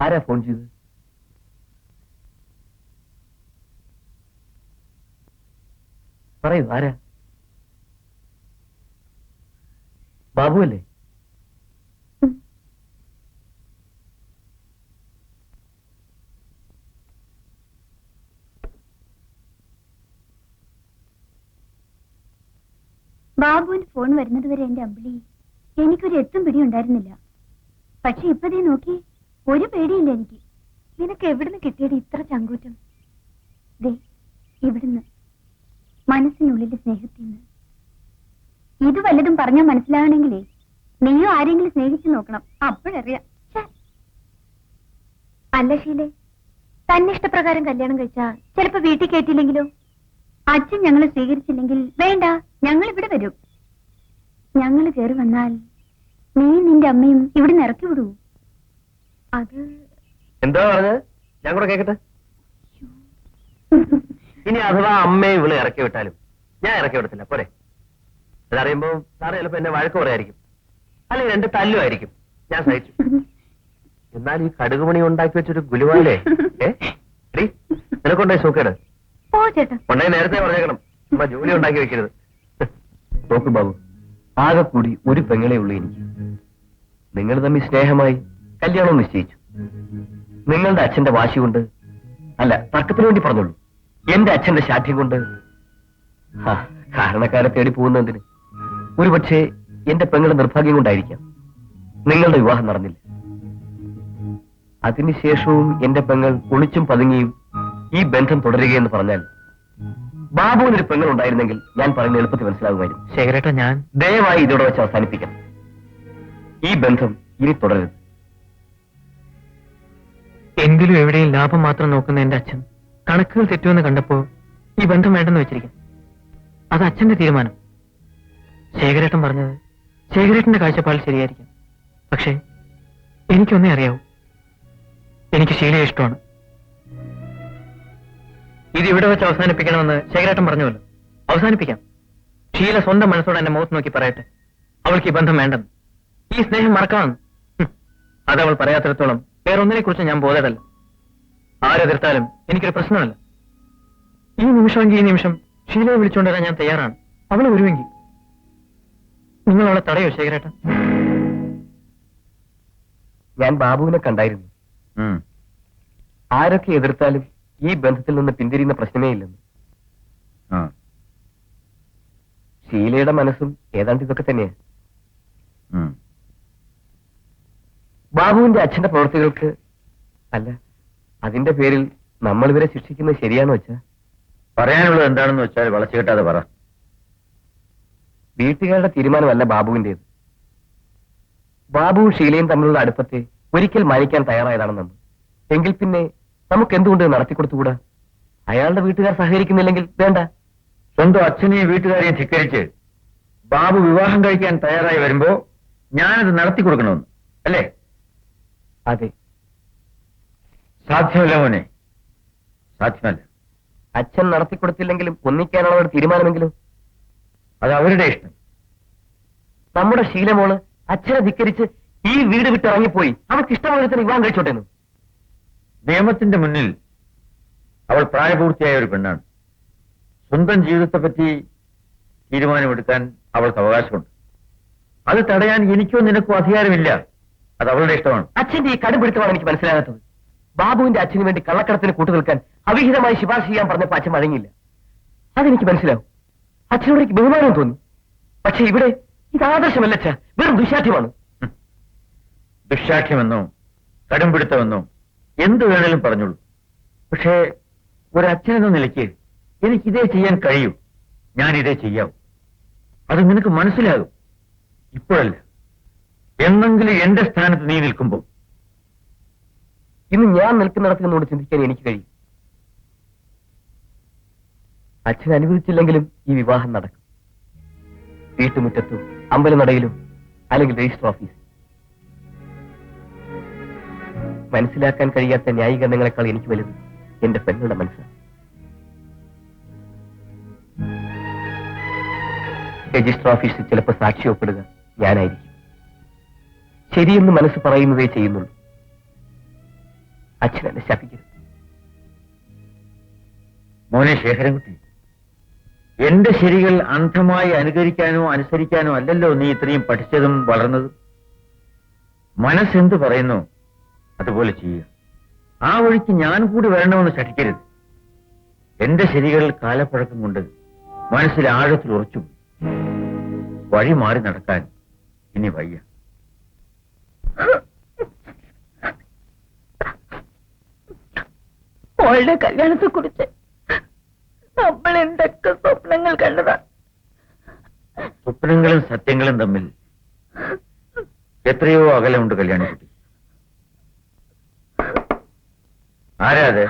ആരാ ഫോൺ ചെയ്തത്? പറയൂ, ആരാ? ബാബു അല്ലേ? ബാബുവിന് ഫോൺ വരുന്നത് വരെ എന്റെ അമ്പിളി എനിക്കൊരു എത്തും പിടി ഉണ്ടായിരുന്നില്ല. പക്ഷെ ഇപ്പതേ നോക്കി, ഒരു പേടിയില്ല എനിക്ക്. നിനക്ക് എവിടുന്ന് കിട്ടിയത് ഇത്ര ചങ്കൂറ്റം? ദേ ഇവിടുന്ന്, മനസ്സിനുള്ളിലെ സ്നേഹത്തിന്ന്. ഇത് വല്ലതും പറഞ്ഞാൽ മനസ്സിലാകണമെങ്കിലേ നീയോ ആരെങ്കിലും സ്നേഹിച്ചു നോക്കണം, അപ്പോഴറിയാം. അല്ല ശീലേ, തന്നിഷ്ടപ്രകാരം കല്യാണം കഴിച്ചാ ചിലപ്പോ വീട്ടിൽ കയറ്റിയില്ലെങ്കിലോ? അച്ഛൻ ഞങ്ങളെ സ്വീകരിച്ചില്ലെങ്കിൽ വേണ്ട, ഞങ്ങൾ ഇവിടെ വരും. ഞങ്ങൾ കയറി വന്നാൽ നീ നിന്റെ അമ്മയും ഇവിടുന്ന് ഇറക്കി വിടൂ. അത് എന്താ പറഞ്ഞത്? ഞാൻ കൂടെ കേക്കട്ടെ. ഇനി അഥവാ അമ്മയെ ഇവള് ഇറക്കി വിട്ടാലും ഞാൻ ഇറക്കി വിടത്തില്ല, പോരെ? അതറിയുമ്പോ സാറ് ചിലപ്പോ എന്നെ വഴക്ക് പറയായിരിക്കും, അല്ലെങ്കിൽ രണ്ട് തല്ലുമായിരിക്കും. ഞാൻ സഹിച്ചു. എന്നാൽ ഈ കടുകുമണി ഉണ്ടാക്കി വെച്ചൊരു ഗുലുവാലേ നിനക്കൊണ്ടായി സൂക്കേട് കൊണ്ടായി നേരത്തെ പറഞ്ഞേക്കണം. അമ്മ ജോലി ഉണ്ടാക്കി വെക്കരുത്. നോക്കു ബാബു, ആകെ കൂടി ഒരു പെങ്ങളെ ഉള്ളൂ എനിക്ക്. നിങ്ങൾ തമ്മിൽ സ്നേഹമായി കല്യാണം നിശ്ചയിച്ചു. നിങ്ങളുടെ അച്ഛന്റെ വാശി കൊണ്ട് അല്ല, തർക്കത്തിന് വേണ്ടി പറഞ്ഞോളൂ. എന്റെ അച്ഛന്റെ ശാഠ്യം കൊണ്ട് കാരണക്കാരെ തേടി പോകുന്നതിന് ഒരുപക്ഷെ എന്റെ പെങ്ങളുടെ നിർഭാഗ്യം കൊണ്ടായിരിക്കാം നിങ്ങളുടെ വിവാഹം നടന്നില്ല. അതിനുശേഷവും എന്റെ പെങ്ങൾ ഒളിച്ചും പതുങ്ങിയും ഈ ബന്ധം തുടരുകയെന്ന് പറഞ്ഞാൽ ബാബുവിനൊരു പെങ്ങൾ ഉണ്ടായിരുന്നെങ്കിൽ ഞാൻ പറയുന്ന എളുപ്പത്തിൽ മനസ്സിലാകുമായിരുന്നു. ശേഖരേട്ട, ഞാൻ ദയവായി ഇതോടെ വെച്ച് അവസാനിപ്പിക്കണം. ഈ ബന്ധം ഇനി തുടരരുത്. എന്തിലും എവിടെയും ലാഭം മാത്രം നോക്കുന്ന എന്റെ അച്ഛൻ കണക്കുകൾ തെറ്റുമെന്ന് കണ്ടപ്പോ ഈ ബന്ധം വേണ്ടെന്ന് വെച്ചിരിക്കും. അത് അച്ഛന്റെ തീരുമാനം. ശേഖരേട്ടൻ പറഞ്ഞത് ശേഖരേട്ടന്റെ കാഴ്ചപ്പാടിൽ ശരിയായിരിക്കും. പക്ഷേ എനിക്കൊന്നേ അറിയാവൂ, എനിക്ക് ശീലയെ ഇഷ്ടമാണ്. ഇത് ഇവിടെ വെച്ച് അവസാനിപ്പിക്കണമെന്ന് ശേഖരേട്ടൻ പറഞ്ഞുവല്ലോ, അവസാനിപ്പിക്കാം. ഷീല സ്വന്തം മനസ്സോടെ എന്റെ മുഖത്ത് നോക്കി പറയട്ടെ, അവൾക്ക് ഈ ബന്ധം വേണ്ടെന്ന്, ഈ സ്നേഹം മറക്കാമെന്ന്. അത് അവൾ പറയാത്തിടത്തോളം വേറൊന്നിനെ കുറിച്ച് ഞാൻ ബോധമല്ല. ആരെതിർത്താലും എനിക്കൊരു പ്രശ്നമല്ല. ഈ നിമിഷമെങ്കിൽ ഈ നിമിഷം ഷീലയെ വിളിച്ചുകൊണ്ടുവരാൻ ഞാൻ തയ്യാറാണ്. അവളെ വരുമെങ്കിൽ നിങ്ങൾ അവളെ തടയോ ശേഖരേട്ടൻ? ഞാൻ ബാബുവിനെ കണ്ടായിരുന്നു. ആരൊക്കെ എതിർത്താലും ഈ ബന്ധത്തിൽ നിന്ന് പിന്തിരിയുന്ന പ്രശ്നമേ ഇല്ലെന്ന്. ഷീലയുടെ മനസ്സും ഏതാണ്ട് ഇതൊക്കെ തന്നെയാ. ബാബുവിന്റെ അച്ഛന്റെ പ്രവൃത്തികൾക്ക് അല്ല, അതിന്റെ പേരിൽ നമ്മൾ ഇവരെ ശിക്ഷിക്കുന്നത് ശരിയാന്ന് വെച്ചാ? പറയാനുള്ളത് എന്താണെന്ന് വെച്ചാൽ വളച്ചു കിട്ടാതെ പറ. വീട്ടുകാരുടെ തീരുമാനമല്ല ബാബുവിന്റേത്. ബാബുവും ഷീലയും തമ്മിലുള്ള അടുപ്പത്തെ ഒരിക്കൽ മാനിക്കാൻ തയ്യാറായതാണെന്ന്. എങ്കിൽ പിന്നെ നമുക്ക് എന്തുകൊണ്ട് നടത്തിക്കൊടുത്തുകൂടാ? അയാളുടെ വീട്ടുകാർ സഹകരിക്കുന്നില്ലെങ്കിൽ വേണ്ട. സ്വന്തം അച്ഛനെയും വീട്ടുകാരെയും ധിക്കരിച്ച് ബാബു വിവാഹം കഴിക്കാൻ തയ്യാറായി വരുമ്പോ ഞാനത് നടത്തി കൊടുക്കണമെന്ന് അല്ലേ? അതെ. സാധ്യമല്ല മോനെ, സാധ്യമല്ല. അച്ഛൻ നടത്തിക്കൊടുത്തില്ലെങ്കിലും ഒന്നിക്കാനുള്ള ഒരു തീരുമാനമെങ്കിലും അത് അവരുടെ ഇഷ്ടം. നമ്മുടെ ശീലമോള് അച്ഛനെ ധിക്കരിച്ച് ഈ വീട് വിട്ടിറങ്ങിപ്പോയി. അവർക്ക് ഇഷ്ടമുള്ള വിവാഹം കഴിച്ചോട്ടെന്ന്. നിയമത്തിന്റെ മുന്നിൽ അവൾ പ്രായപൂർത്തിയായ ഒരു പെണ്ണാണ്. സ്വന്തം ജീവിതത്തെപ്പറ്റി തീരുമാനമെടുക്കാൻ അവൾക്ക് അവകാശമുണ്ട്. അത് തടയാൻ എനിക്കോ നിനക്കോ അധികാരമില്ല. അത് അവളുടെ ഇഷ്ടമാണ്. അച്ഛന്റെ ഈ കടുപിടുത്തമാണ് എനിക്ക് മനസ്സിലാകാത്തത്. ബാബുവിന്റെ അച്ഛന് വേണ്ടി കള്ളക്കടത്തിന് കൂട്ടുനിൽക്കാൻ അവിഹിതമായി ശുപാർശ ചെയ്യാൻ പറഞ്ഞപ്പോൾ അച്ഛൻ വഴങ്ങിയില്ല. അതെനിക്ക് മനസ്സിലാവും. അച്ഛനോട് എനിക്ക് ബഹുമാനം തോന്നി. പക്ഷെ ഇവിടെ ഇത് ആദർശമല്ല അച്ഛാ, വെറും ദുശാഠ്യമാണ്. ദുശാഠ്യമെന്നോ കടുംപിടുത്തമെന്നോ എന്ത് വേണേലും പറഞ്ഞോളൂ. പക്ഷേ ഒരച്ഛനെന്ന നിലയ്ക്ക് എനിക്കിതേ ചെയ്യാൻ കഴിയൂ. ഞാനിതേ ചെയ്യാവൂ. അത് നിനക്ക് മനസ്സിലാകും. ഇപ്പോഴല്ല, എന്നെങ്കിലും എന്റെ സ്ഥാനത്ത് നീ നിൽക്കുമ്പോൾ. ഇന്ന് ഞാൻ നിൽക്കുന്നിടത്ത് നിന്നോട് ചിന്തിക്കാൻ എനിക്ക് കഴിയും. അച്ഛൻ അനുവദിച്ചില്ലെങ്കിലും ഈ വിവാഹം നടക്കും. വീട്ടുമുറ്റത്തോ അമ്പലനടയിലും അല്ലെങ്കിൽ രജിസ്റ്റർ ഓഫീസിൽ. മനസ്സിലാക്കാൻ കഴിയാത്ത ന്യായീകരണങ്ങളെക്കാൾ എനിക്ക് വലുത് എന്റെ പെണ്ണുടെ മനസ്സാണ്. രജിസ്റ്റർ ഓഫീസിൽ ചിലപ്പോൾ സാക്ഷി ഒപ്പിടുക ഞാനായിരിക്കും. ശരിയെന്ന് മനസ്സ് പറയുന്നതേ ചെയ്യുന്നുള്ളൂ. അച്ഛൻ എന്നെ ശപിക്കരുത്. മോനെ ശേഖരൻകുട്ടി, എന്റെ ശരികൾ അന്ധമായി അനുകരിക്കാനോ അനുസരിക്കാനോ അല്ലല്ലോ നീ ഇത്രയും പഠിച്ചതും വളർന്നതും. മനസ്സെന്ത് പറയുന്നു അതുപോലെ ചെയ്യുക. ആ വഴിക്ക് ഞാൻ കൂടി വരണമെന്ന് ശഠിക്കരുത്. എന്റെ ശരികൾ കാലപ്പഴക്കം കൊണ്ട് മനസ്സിൽ ആഴത്തിൽ ഉറച്ചു. വഴി മാറി നടക്കാൻ ഇനി വയ്യ. മോളുടെ കല്യാണത്തെ കുറിച്ച് നമ്മൾ എന്തൊക്കെ സ്വപ്നങ്ങൾ കണ്ടതാ. സ്വപ്നങ്ങളും സത്യങ്ങളും തമ്മിൽ എത്രയോ അകലമുണ്ട് കല്യാണിക്കുട്ടി. ആരാ അത്?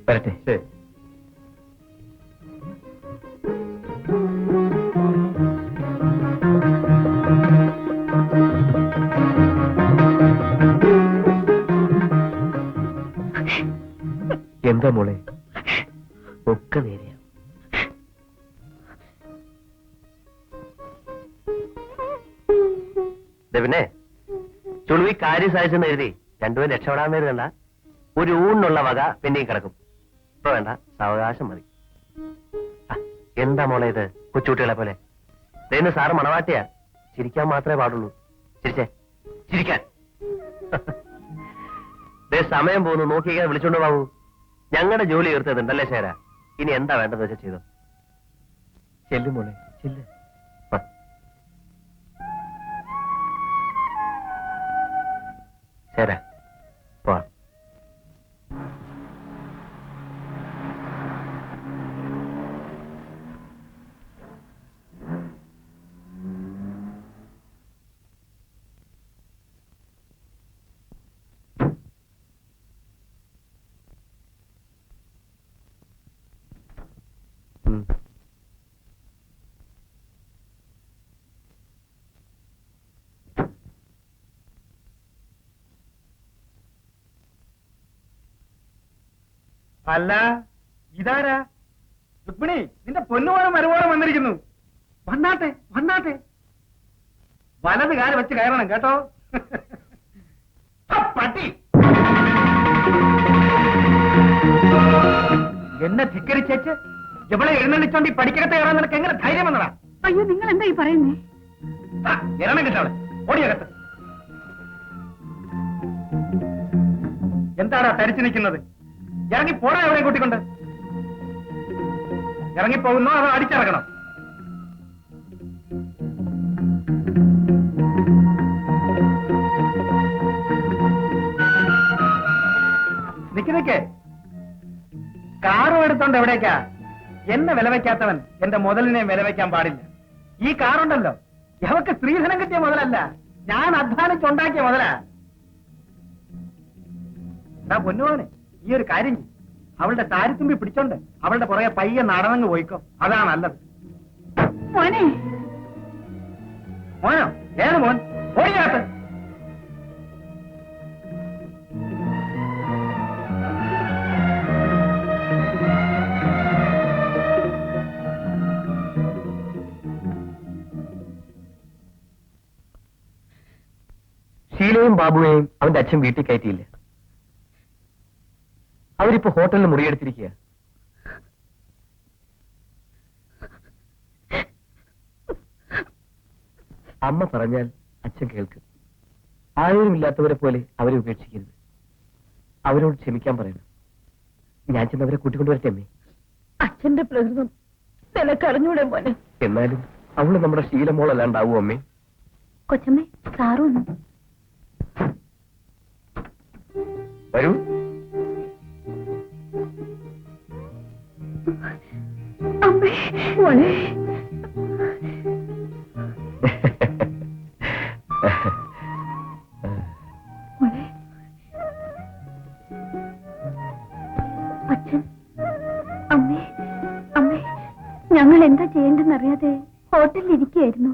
വരട്ടെ. ശരി. എന്താ മോളെ? ഒക്കെ നേരെയാ. പിന്നെ ചുളുവി കാര്യം സാധിച്ചെന്ന് എഴുതി രണ്ടുപേരും രക്ഷപ്പെടാൻ കണ്ട ഒരു ഊണിനുള്ള വക പിന്നെയും കിടക്കും. ഇപ്പൊ വേണ്ട, സാവകാശം മതി. എന്താ മോളെ ഇത് കൊച്ചുകുട്ടികളെ പോലെ? ദൈവം സാറ് മണവാട്ടിയാ, ചിരിക്കാൻ മാത്രമേ പാടുള്ളൂ. ചിരിച്ചേ, ചിരിക്കാൻ. ദേ സമയം പോകുന്നു, നോക്കിക്കാൻ വിളിച്ചോണ്ട് പോകൂ. ഞങ്ങളുടെ ജോലി തീർത്തതുണ്ടല്ലേ ശേര. ഇനി എന്താ വേണ്ടത് വെച്ചാൽ ചെയ്തോ. ചെല്ലു മോളെ, ചെല്ല്. ശേര പോ. അല്ല, ഇതാരാ? രുക്മിണി, നിന്റെ പൊന്നുപോലും മരുവോളം വന്നിരിക്കുന്നു. വന്നാട്ടെ വന്നാട്ടെ. വലത് കാല് വെച്ച് കയറണം കേട്ടോ. പട്ടി എന്നെ ധിക്കരിച്ചേച്ച് എവളെ എഴുന്നള്ളിച്ചോണ്ട് ഈ പഠിക്കകത്ത് കയറാൻ നിനക്ക് എങ്ങനെ ധൈര്യം വന്നടാ? അയ്യോ, നിങ്ങൾ എന്താ ഈ പറയുന്നേ? ഇറണം കിട്ടവളെ, ഓടിയകത്ത്. എന്താടാ തരിച്ചു നിൽക്കുന്നത്? ഇറങ്ങി പോടാ. എവിടെ കൂട്ടിക്കൊണ്ട് ഇറങ്ങിപ്പോകുന്നോ അതോ അടിച്ചിറങ്ങണം? നിക്ക് കാറും എടുത്തോണ്ട് എവിടേക്കാ? എന്നെ വില വയ്ക്കാത്തവൻ എന്റെ മുതലിനെ വില വയ്ക്കാൻ പാടില്ല. ഈ കാറുണ്ടല്ലോ, അവക്ക് സ്ത്രീധനം കിട്ടിയ മുതലല്ല, ഞാൻ അധ്വാനിച്ചുണ്ടാക്കിയ മുതലാ. പൊന്നുപോനെ, ഈ ഒരു കാര്യം ചെയ്യ്. അവളുടെ താരിത്തുമ്പി പിടിച്ചോണ്ട് അവളുടെ പുറകെ പയ്യെ നടന്നങ്ങ് പോയിക്കോ. അതാ നല്ലത്. മോനെ, മോനോ? ഏത് മോൻ? ഓടിയാത്ത്. ഷീലയും ബാബുവേയും അവന്റെ അച്ഛൻ വീട്ടിൽ കയറ്റിയില്ല. അവരിപ്പോ ഹോട്ടലിൽ മുറിയെടുത്തിരിക്കുക. അമ്മ പറഞ്ഞാൽ അച്ഛൻ കേൾക്കും. ആരുമില്ലാത്തവരെ പോലെ അവരെ ഉപേക്ഷിക്കരുത്. അവരോട് ക്ഷമിക്കാൻ പറയണം. ഞാൻ ചെന്നവരെ കൂട്ടിക്കൊണ്ടുവരട്ടെ അമ്മേ. അച്ഛന്റെ പ്രകൃതം നിനക്കറിഞ്ഞൂടെ മോനെ. എന്നാലും അവള് നമ്മുടെ ശീലമോളല്ലാണ്ടാവൂ അമ്മേ. കൊച്ചമ്മേ, സാറൊന്നും വരൂ. അമ്മേ മോനെ. മോനെ, അച്ഛൻ, അമ്മേ, അമ്മേ, ഞങ്ങൾ എന്താ ചെയ്യേണ്ടെന്നറിയാതെ ഹോട്ടലിൽ ഇരിക്കുകയായിരുന്നു.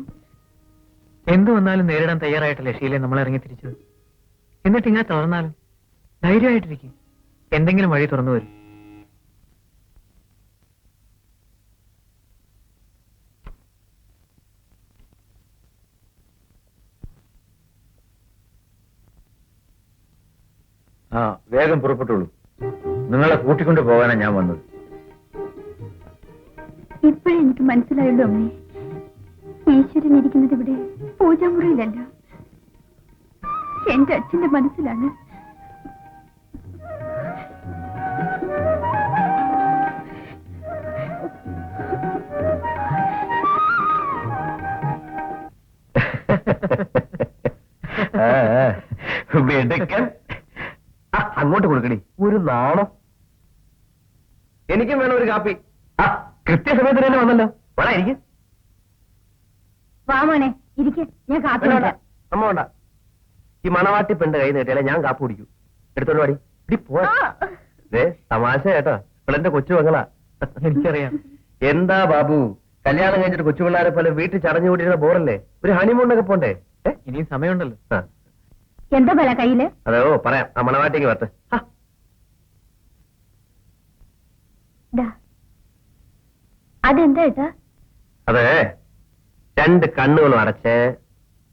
എന്തു വന്നാലും നേരിടാൻ തയ്യാറായിട്ടല്ലേ ഷീലെ നമ്മൾ ഇറങ്ങി തിരിച്ചത്. എന്നിട്ട് ഇങ്ങനെ തുറന്നാലും ധൈര്യമായിട്ടിരിക്കും, എന്തെങ്കിലും വഴി തുറന്നു വരും. ആ, വേഗം പുറപ്പെട്ടോളൂ. നിങ്ങളെ കൂട്ടിക്കൊണ്ടു പോകാനാണ് ഞാൻ വന്നത്. ഇപ്പോഴെനിക്ക് മനസ്സിലായല്ലോ അമ്മേ, ഈശ്വരൻ ഇരിക്കുന്നത് ഇവിടെ പൂജാമുറിയിലല്ല, എന്റെ അച്ഛന്റെ മനസ്സിലാണ്. വെടുക്കൻ. അങ്ങോട്ട് കൊടുക്കടി ഒരു നാണം. എനിക്കും വേണം ഒരു കാപ്പി. ആ, കൃത്യസമയത്ത് തന്നെ വന്നല്ലോ. വേണ എനിക്ക് വാ മോനെ, ഇരിക്കെ, ഞാൻ കാപ്പി വേണ്ട, അമ്മ വേണ്ട. ഈ മണവാട്ടി പെണ്ണ് കൈ നീട്ടിയാലേ ഞാൻ കാപ്പ് കുടിക്കൂ. എടുത്തോണ്ട് പാടി ഇടി പോ. തമാശ കേട്ടോ, ഇവളെന്റെ കൊച്ചു പെങ്ങളാ. എനിക്കറിയാം. എന്താ ബാബു, കല്യാണം കഴിഞ്ഞിട്ട് കൊച്ചു പിള്ളേരെ പോലെ വീട്ടിൽ ചടഞ്ഞു കൂട്ടിയിരുന്ന ബോറല്ലേ? ഒരു ഹണിമൂണൊക്കെ പോണ്ടേ? ഇനിയും സമയമുണ്ടല്ലോ. ആ, എന്താ ബല കയ്യില്? അതോ പറയാം. ആ മണവാട്ടിക്ക് വരട്ടെ. അതെന്താ ഏട്ടാ? അതെ, രണ്ട് കണ്ണുകളും അടച്ച്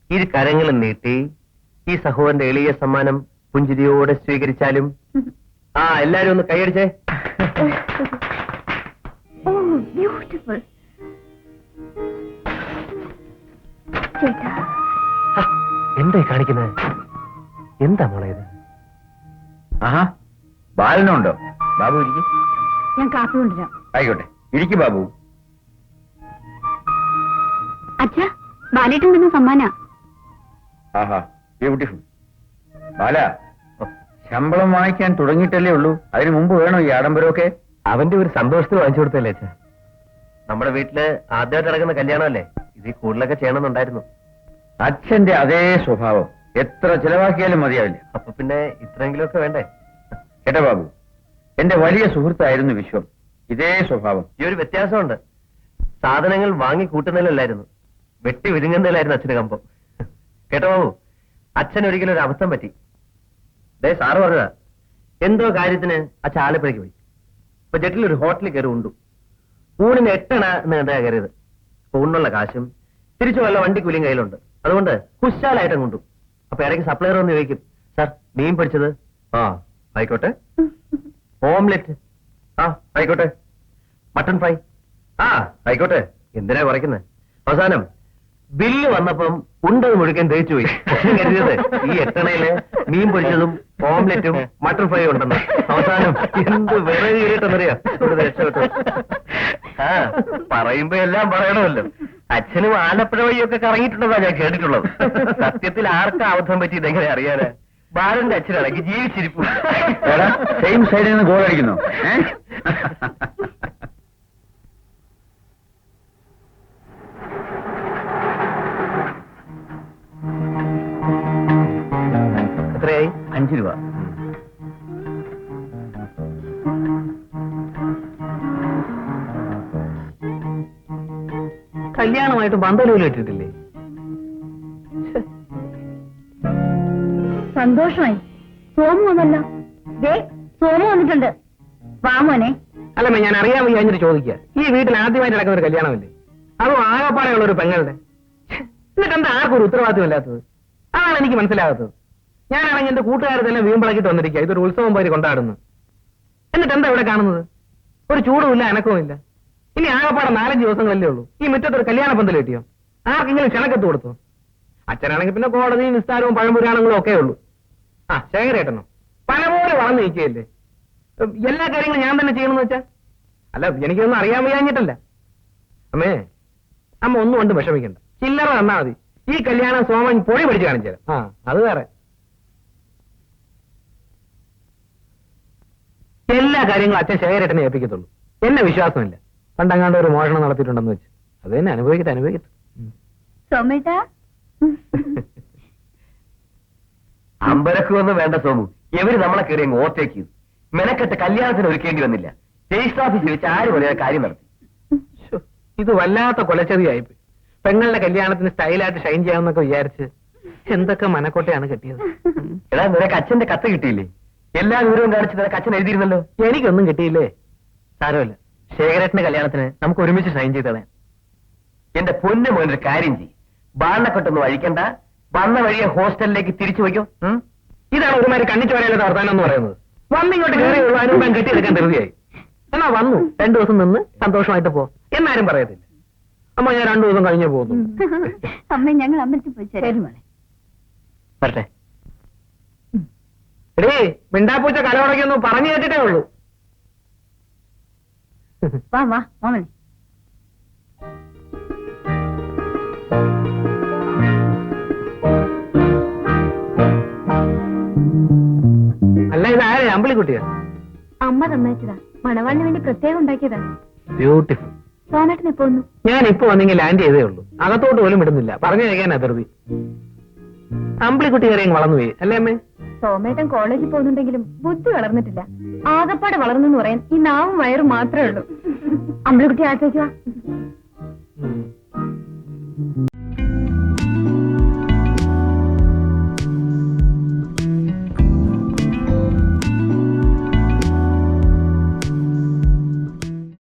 ഇരു കരങ്ങളും നീട്ടി ഈ സഹോദരന്റെ എളിയ സമ്മാനം പുഞ്ചിരിയോടെ സ്വീകരിച്ചാലും. ആ, എല്ലാരും ഒന്ന് കൈയടിച്ചേ. ഓ, ബ്യൂട്ടിഫുൾ. ചേട്ടാ, എന്തായി കാണിക്കുന്നത്? എന്താ മോളെ ഇത്? ആഹാ, ബാലനുണ്ടോ? ബാബു ഇരിക്കും. ഞാൻ കാപ്പി കൊണ്ടുവരാം. ആയിക്കോട്ടെ, ഇരിക്കും ബാബു. അച്ഛാ, ബാലേട്ടൻ തന്ന സമ്മാന. ആഹാ, ബ്യൂട്ടിഫുൾ. ബാല, ശമ്പളം വാങ്ങിക്കാൻ തുടങ്ങിയിട്ടല്ലേ ഉള്ളൂ, അതിനു മുമ്പ് വേണോ ഈ ആഡംബരമൊക്കെ? അവന്റെ ഒരു സന്തോഷത്തിന് വാങ്ങിച്ചു കൊടുത്തല്ലേ അച്ഛാ? നമ്മുടെ വീട്ടില് ആദ്യമായിട്ട് നടക്കുന്ന കല്യാണമല്ലേ, ഇതിൽ കൂടുതലൊക്കെ ചെയ്യണമെന്നുണ്ടായിരുന്നു. അച്ഛന്റെ അതേ സ്വഭാവം, എത്ര ചെലവാക്കിയാലും മതിയാവില്ല. അപ്പൊ പിന്നെ ഇത്രയെങ്കിലുമൊക്കെ വേണ്ടേ? കേട്ടോ ബാബു, എന്റെ വലിയ സുഹൃത്തായിരുന്നു വിശ്വം. ഇതേ സ്വഭാവം. ഈ ഒരു വ്യത്യാസമുണ്ട്. സാധനങ്ങൾ വാങ്ങി കൂട്ടുന്നതിലല്ലായിരുന്നു, വെട്ടി വിഴുങ്ങുന്നതിലായിരുന്നു അച്ഛന് കമ്പം. കേട്ടോ ബാബു, അച്ഛൻ ഒരിക്കലും ഒരു അബദ്ധം പറ്റി. സാറ് പറഞ്ഞതാ, എന്തോ കാര്യത്തിന് അച്ഛൻ ആലപ്പുഴയ്ക്ക് പോയി. അപ്പൊ ജെട്ടിൽ ഒരു ഹോട്ടലിൽ കയറി ഉണ്ടു. ഊണിന് 8 അണ എന്ന് കണ്ടാ കയറിയത്. ഊണിനുള്ള കാശും തിരിച്ചു വല്ല വണ്ടിക്കൂലിയും കയ്യിലുണ്ട്. അതുകൊണ്ട് കുശാലായിട്ട് കൊണ്ടു. അപ്പൊ ഇടയ്ക്ക് സപ്ലയർ ഒന്ന് ചോദിക്കും, സാർ മീൻ പൊരിച്ചത്? ആ ആയിക്കോട്ടെ. ഓംലെറ്റ്? ആ ആയിക്കോട്ടെ. Mutton fry? ആ ആയിക്കോട്ടെ. എന്തിനാ കുറയ്ക്കുന്നത്? അവസാനം ബില്ല് വന്നപ്പം ഉണ്ടത് മുഴുക്കൻ തേച്ചു പോയി. കരുതിയത് ഈ 8 അണയില് മീൻ പൊരിച്ചതും ഓംലെറ്റും മട്ടൺ ഫ്രൈ ഉണ്ടെന്ന്. അവസാനം എന്ത് വിറക് കീറിട്ടെന്നറിയാം ഇവിടുത്തെ രക്ഷപ്പെട്ടു. ആ, പറയുമ്പോ എല്ലാം പറയണമല്ലോ. അച്ഛനും ആലപ്പുഴ വഴിയൊക്കെ കറങ്ങിയിട്ടുള്ളതാ ഞാൻ കേട്ടിട്ടുള്ളത്. സത്യത്തിൽ ആർക്കാ അബദ്ധം പറ്റിയത് എങ്ങനെ അറിയാനാ? ബാലന്റെ അച്ഛനാണെങ്കിൽ ജീവിച്ചിരിപ്പു. സെയിം സൈഡിൽ നിന്ന് ഗോൾ അടിക്കുന്നു. എത്രയായി? 5 രൂപ. കല്യാണമായിട്ട് ബന്ധലും ഇട്ടിട്ടില്ലേ? സന്തോഷമായി. സോമു വന്നല്ലോ. ദേ, സോമു വന്നിട്ടുണ്ട്. വാ മോനെ. അല്ലമ്മ, ഞാൻ അറിയാൻ വയ്യാഞ്ഞിട്ട് ചോദിക്കുക. ഈ വീട്ടിൽ ആദ്യമായിട്ട് നടക്കുന്ന ഒരു കല്യാണമല്ലേ, അതും ആകപ്പാടെയുള്ള ഒരു പെങ്ങളുടെ. എന്നിട്ട് എന്താ ആർക്കും ഒരു ഉത്തരവാദിത്വം ഇല്ലാത്തത്? അതാണ് എനിക്ക് മനസ്സിലാകാത്തത്. ഞാനാണെങ്കിൽ എന്റെ കൂട്ടുകാരത്തെല്ലാം വീമ്പിളക്കിട്ട് വന്നിരിക്കുക, ഇതൊരു ഉത്സവം പേര് കൊണ്ടാടുന്നു. എന്നിട്ട് എന്താ ഇവിടെ കാണുന്നത്? ഒരു ചൂടുമില്ല, അനക്കവുമില്ല. ഇനി ആകപ്പാടെ 4-5 ദിവസങ്ങളല്ലേ ഉള്ളൂ. ഈ മുറ്റത്തൊരു കല്യാണ പന്തൽ കിട്ടിയോ? ആർക്കെങ്കിലും ക്ഷണക്കത്ത് കൊടുത്തോ? അച്ഛനാണെങ്കിൽ പിന്നെ കോടതിയും നിസ്താരവും പഴംപുരാണങ്ങളും ഒക്കെ ഉള്ളൂ. ആ, ശേഖരേട്ടനോ പല പോലെ വളർന്നു നിൽക്കുകയല്ലേ. എല്ലാ കാര്യങ്ങളും ഞാൻ തന്നെ ചെയ്യണമെന്ന് വെച്ചാ അല്ല, എനിക്കൊന്നും അറിയാൻ വയ്യാഞ്ഞിട്ടല്ല. അമ്മേ, അമ്മ ഒന്നും കൊണ്ട് വിഷമിക്കണ്ട. ചില്ലറ തന്നാ മതി. ഈ കല്യാണം സോമൻ പൊടി പിടിച്ച് കാണിച്ചു തരാം. അത് വേറെ. എല്ലാ കാര്യങ്ങളും അച്ഛൻ ശേഖരേട്ടനെ ഏൽപ്പിക്കത്തുള്ളൂ. എന്നെ വിശ്വാസമില്ല. പണ്ടങ്ങാണ്ട് ഒരു മോഷണം നടത്തിയിട്ടുണ്ടെന്ന് വെച്ച്. അത് തന്നെ അനുഭവിക്കട്ടെ. സോമേട്ടാ, അമ്പലക്കൊന്നും വേണ്ട സോമു. ഇവര് നമ്മളെ കയറി അങ്ങ് ഓവർടേക്ക് ചെയ്തു. മെനക്കെട്ട് കല്യാണത്തിന് ഒരുക്കേണ്ടി വന്നില്ല. രജിസ്റ്റർ ഓഫീസിൽ വെച്ച് ആര് പറയാ കാര്യം നടത്തി. ഇത് വല്ലാത്ത കൊലച്ചതിയായിപ്പോയി. പെങ്ങളുടെ കല്യാണത്തിന് സ്റ്റൈലായിട്ട് ഷൈൻ ചെയ്യാമെന്നൊക്കെ വിചാരിച്ച് എന്തൊക്കെ മനക്കോട്ടയാണ് കെട്ടിയത്. എടാ, നിനക്ക് അച്ഛന്റെ കത്ത് കിട്ടിയില്ലേ? എല്ലാ വിവരവും കാണിച്ച് നിനക്ക് അച്ഛൻ എഴുതിയിരുന്നല്ലോ. എനിക്കൊന്നും കിട്ടിയില്ലേ? സാരമില്ല, ശേഖരേട്ടന്റെ കല്യാണത്തിന് നമുക്ക് ഒരുമിച്ച് സൈൻ ചെയ്ത് കളയാം. എന്റെ പൊന്നു മോനൊരു കാര്യം ചെയ്യും. ബാണക്കൊട്ടൊന്നും അഴിക്കണ്ട. വന്ന വഴിയെ ഹോസ്റ്റലിലേക്ക് തിരിച്ചു വയ്ക്കും. ഇതാണ് ഒരുമാതിരി കണ്ണിച്ചു വരാനുള്ള വർത്താനം എന്ന് പറയുന്നത്. വന്നിങ്ങോട്ട് കയറിയുള്ളൂ, അനുഭവം കെട്ടിയെടുക്കാൻ ധൃതിയായി. എന്നാ വന്നു 2 ദിവസം നിന്ന് സന്തോഷമായിട്ട് പോ എന്നാരും പറയത്തില്ല. അമ്മ, ഞാൻ 2 ദിവസം കഴിഞ്ഞേ പോകുന്നു. അമ്മ ഞങ്ങൾ അമ്പലത്തിൽ പോയി ചേരും. വരട്ടെ. എടീ, മിണ്ടാപ്പൂച്ച കലവടക്കൊന്നും പറഞ്ഞു കേട്ടിട്ടേ ഉള്ളൂ. വാ വാ മോമനെ. അല്ല, ഇതാരെ അമ്പിളിക്കുട്ടിയാ? അമ്മ തന്നയച്ചതാ. മണവാളിന് വേണ്ടി പ്രത്യേകം ഉണ്ടാക്കിയതാ. ബ്യൂട്ടിഫുൾ. സോമേട്ടൻ എപ്പോ വന്നു? ഞാൻ ഇപ്പൊ വന്നെങ്കിൽ ലാൻഡ് ചെയ്തേ ഉള്ളൂ. അകത്തോട്ട് പോലും വിടുന്നില്ല. പറഞ്ഞു കേൾക്കാൻ അതിർത്തി. അമ്പിളിക്കുട്ടി കയറി അങ്ങ് വളർന്നു പോയി അല്ലേ അമ്മേ? സോമേട്ടൻ കോളേജിൽ പോകുന്നുണ്ടെങ്കിലും ബുദ്ധി വളർന്നിട്ടില്ല. ആകപ്പാടെ വളർന്നെന്ന് പറയാൻ ഈ നാവും വയറും മാത്രമേ ഉള്ളൂ. അമ്പിളിക്കുട്ടി ആഗ്രഹിക്കുക.